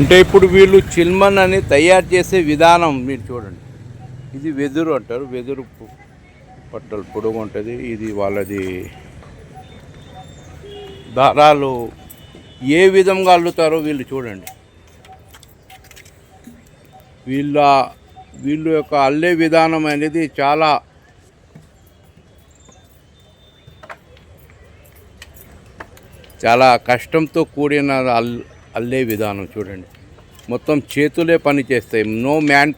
అంటే ఇప్పుడు వీళ్ళు చిల్మన్ అని తయారు చేసే విధానం మీరు చూడండి. ఇది వెదురు అంటారు. వెదురు పట్టలు పొడుగు ఉంటుంది. ఇది వాళ్ళది దారాలు ఏ విధంగా అల్లుతారో వీళ్ళు చూడండి. వీళ్ళు యొక్క అల్లే విధానం అనేది చాలా కష్టంతో కూడిన అల్లే విధానం చూడండి. మొత్తం చేతులే పని చేస్తాయి. నో మ్యాన్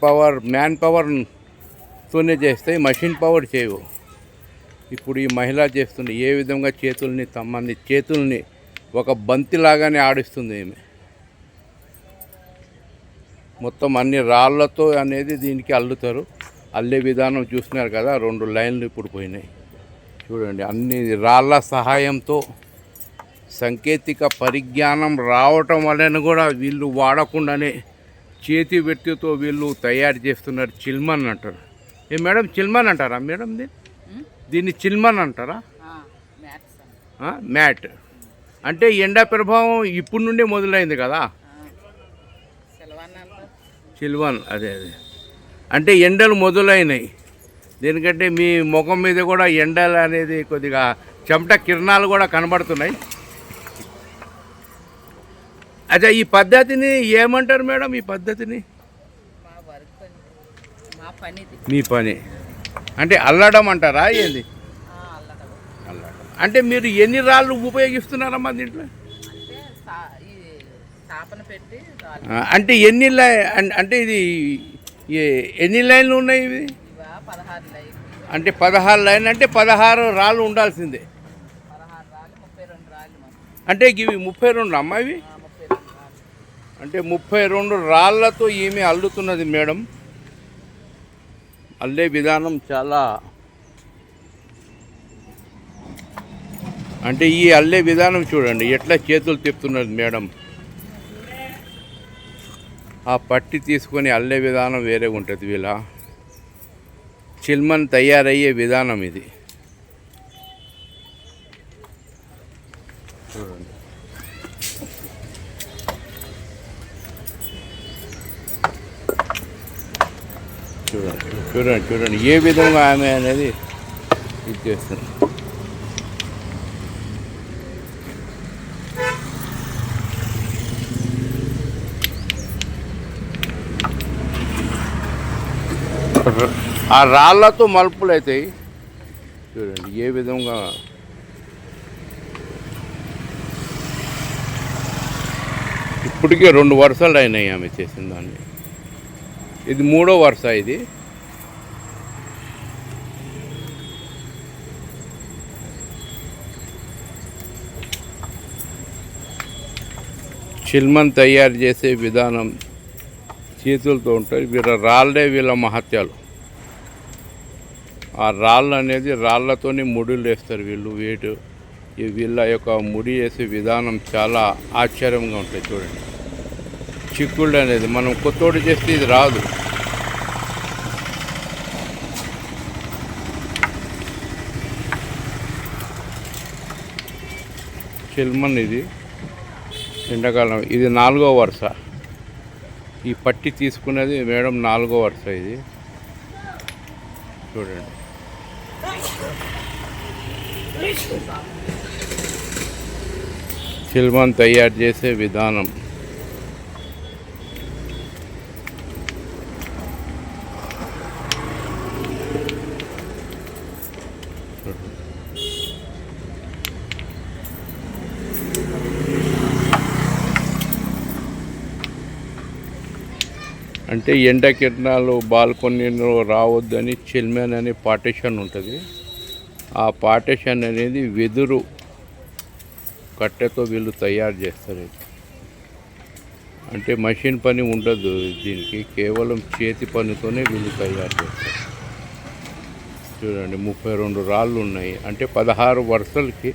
పవర్తోనే చేస్తాయి, మషిన్ పవర్ చేయవు. ఇప్పుడు ఈ మహిళ చేస్తుంది ఏ విధంగా చేతుల్ని ఒక బంతిలాగానే ఆడిస్తుంది ఈమె. మొత్తం అన్ని రాళ్లతో అనేది దీనికి అల్లుతారు. అల్లే విధానం చూస్తున్నారు కదా, 2 లైన్లు ఇప్పుడు పోయినాయి చూడండి. అన్ని రాళ్ళ సహాయంతో సాంకేతిక పరిజ్ఞానం రావటం వలన కూడా వీళ్ళు వాడకుండానే చేతి వ్యక్తితో వీళ్ళు తయారు చేస్తున్నారు. చిల్మన్ అంటారు. మేడం చిల్మన్ అంటారా మేడం? దీన్ని చిల్మన్ అంటారా? మ్యాట్ అంటే ఎండ ప్రభావం ఇప్పుడు నుండే మొదలైంది కదా. చిల్వన్ అదే అంటే ఎండలు మొదలైనాయి. దీనికంటే మీ ముఖం మీద కూడా ఎండలు అనేది కొద్దిగా చెమట కిరణాలు కూడా కనబడుతున్నాయి. అదే ఈ పద్ధతిని ఏమంటారు మేడం? ఈ పద్ధతిని మీ పని అంటే అల్లడం అంటారా? ఏంది అల్లడం అంటే మీరు ఎన్ని రాళ్ళు ఉపయోగిస్తున్నారమ్మా దీంట్లో? అంటే అంటే ఇది ఎన్ని లైన్లు ఉన్నాయి ఇవి? అంటే 16 లైన్లు అంటే 16 రాళ్ళు ఉండాల్సిందే. అంటే ఇవి 32 అమ్మా ఇవి? అంటే 32 రాళ్ళతో ఈమె అల్లుతున్నది మేడం. అల్లే విధానం చాలా అంటే ఈ అల్లే విధానం చూడండి ఎట్లా చేతులు తిప్పుతున్నది మేడం. ఆ పట్టి తీసుకొని అల్లే విధానం వేరే ఉంటుంది. వీళ్ళ చిల్మన్ తయారయ్యే విధానం ఇది చూడండి. చూడండి ఏ విధంగా ఆమె అనేది ఇది చేస్తుంది. ఆ రాళ్ళతో మలుపులు అవుతాయి చూడండి ఏ విధంగా. ఇప్పటికే 2 వరుసలు అయినాయి ఆమె చేసిన దాన్ని. ఇది 3వ వరుస. ఇది చిల్మన్ తయారు చేసే విధానం చేతులతో ఉంటాయి. వీళ్ళ మహత్యాలు. ఆ రాళ్ళు అనేది రాళ్ళతోనే ముడులు వేస్తారు వీళ్ళు. వీళ్ళ యొక్క ముడి వేసే విధానం చాలా ఆశ్చర్యంగా ఉంటాయి చూడండి. చిక్కుళ్ళు అనేది మనం కొత్తోడు చేస్తే ఇది రాదు. చిల్మన్ ఇది ఎండాకాలం. ఇది 4వ వరుస. ఈ పట్టి తీసుకున్నది మేడం 4వ వరుస. ఇది చూడండి. చిల్మన్ తయారు చేసే విధానం అంటే ఎండ కిరణాలు బాల్కనీలో రావద్దని చిల్మన్ అనే పార్టిషన్ ఉంటుంది. ఆ పార్టిషన్ అనేది వెదురు కట్టెతో వీళ్ళు తయారు చేస్తారు. అంటే మషిన్ పని ఉండదు దీనికి, కేవలం చేతి పనితోనే వీళ్ళు తయారు చేస్తారు. చూడండి 32 రాళ్ళు ఉన్నాయి. అంటే 16 వరుసలకి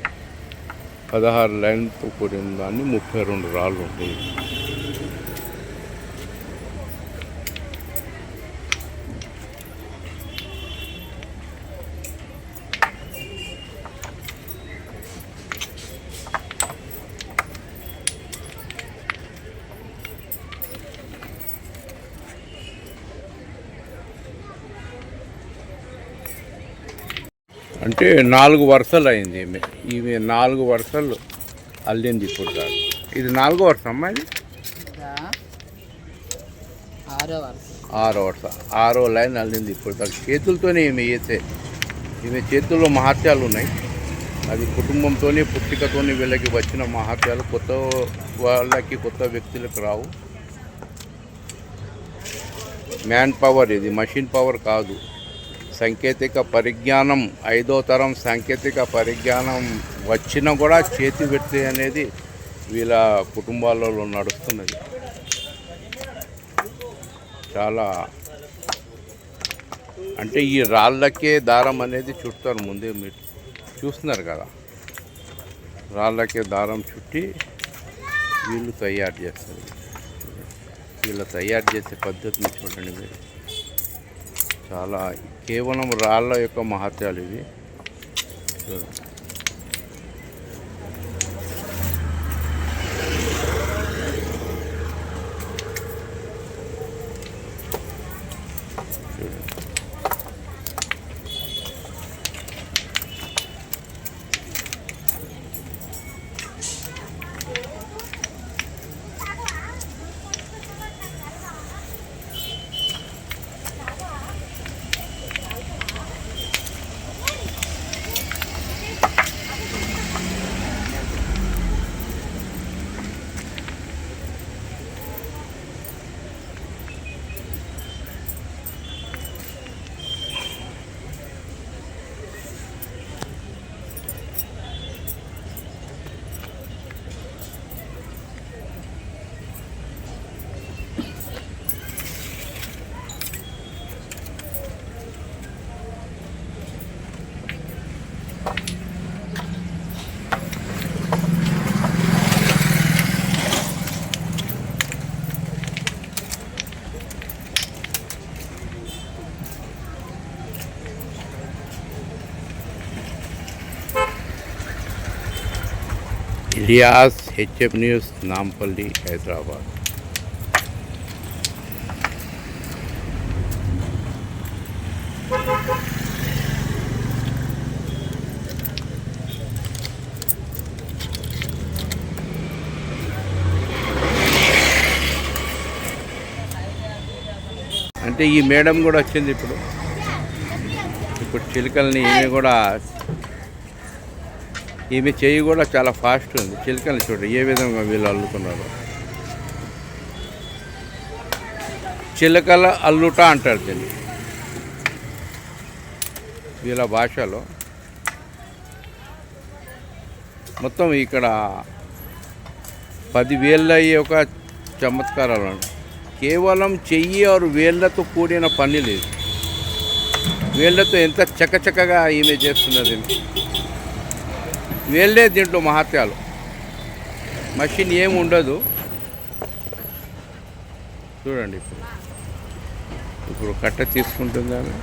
16 లైన్తో కూడిన దాన్ని 32 రాళ్ళు ఉంటాయి. అంటే 4 వరుసలు అయింది ఈమె 4 వరుసలు అల్లింది ఇప్పుడు కాదు. ఇది 4వ వరుస అమ్మా, ఇది 6వ వరుస, 6వ లైన్ అల్లింది ఇప్పుడు దాకా. చేతులతోనే ఈమె చేతుల్లో మహత్యాలు ఉన్నాయి. అది కుటుంబంతోనే పుట్టికతోనే వీళ్ళకి వచ్చిన మహత్యాలు. కొత్త వాళ్ళకి కొత్త వ్యక్తులకు రావు. మ్యాన్ పవర్, ఇది మషిన్ పవర్ కాదు. సాంకేతిక పరిజ్ఞానం, 5వ తరం సాంకేతిక పరిజ్ఞానం వచ్చినా కూడా చేతి పెడితే అనేది వీళ్ళ కుటుంబాలలో నడుస్తున్నది. చాలా అంటే ఈ రాళ్ళకే దారం అనేది చుడతారు. ముందే మీరు చూస్తున్నారు కదా, రాళ్ళకే దారం చుట్టి వీళ్ళు తయారు చేస్తారు. వీళ్ళు తయారు చేసే పద్ధతిని చూడండి మీరు. చాలా కేవలం రాళ్ళ యొక్క మహత్యాలు ఇవి. చూడండి, ఇలియాస్, హెచ్ఎఫ్ న్యూస్, నాంపల్లి, హైదరాబాద్. అంటే ఈ మేడం కూడా వచ్చింది ఇప్పుడు చిలుకల్ని. ఈమె చెయ్యి కూడా చాలా ఫాస్ట్ ఉంది. చిలుకల్ని చూడండి ఏ విధంగా వీళ్ళు అల్లుతున్నారు. చిలుకల అల్లుట అంటారు దీన్ని వీళ్ళ భాషలో. మొత్తం ఇక్కడ 10 వేళ్ళ ఒక చమత్కారాలు. కేవలం చెయ్యి ఆరు వేళ్ళతో కూడిన పని లేదు. వేళ్ళతో ఎంత చకచకగా ఈమె చేస్తున్నది. వేళ్ళే దీంట్లో మహత్యాలు. మషిన్ ఏమి ఉండదు. చూడండి, ఇప్పుడు కట్ట తీసుకుంటుంది ఆమె.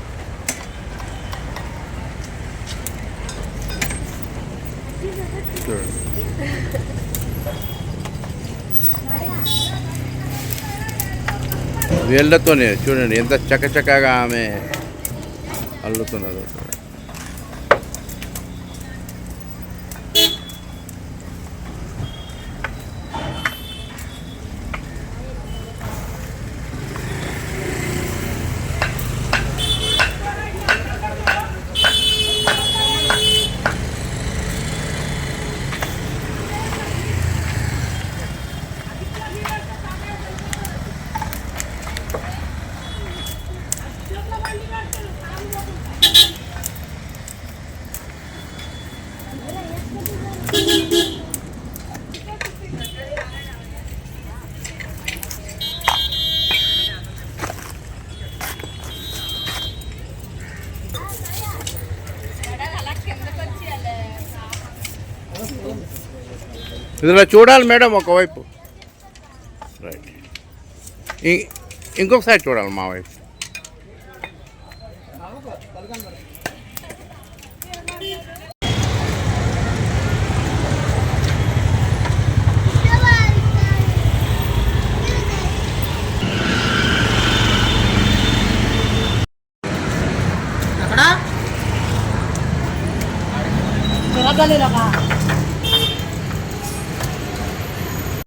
చూడండి, వేళ్ళతోనే చూడండి ఎంత చకచకగా ఆమె అల్లుతున్నదో. ఇందులో చూడాలి మేడం ఒకవైపు, రైట్, ఇంకొకసారి చూడాలి మా వైపు. గల్లీలోకా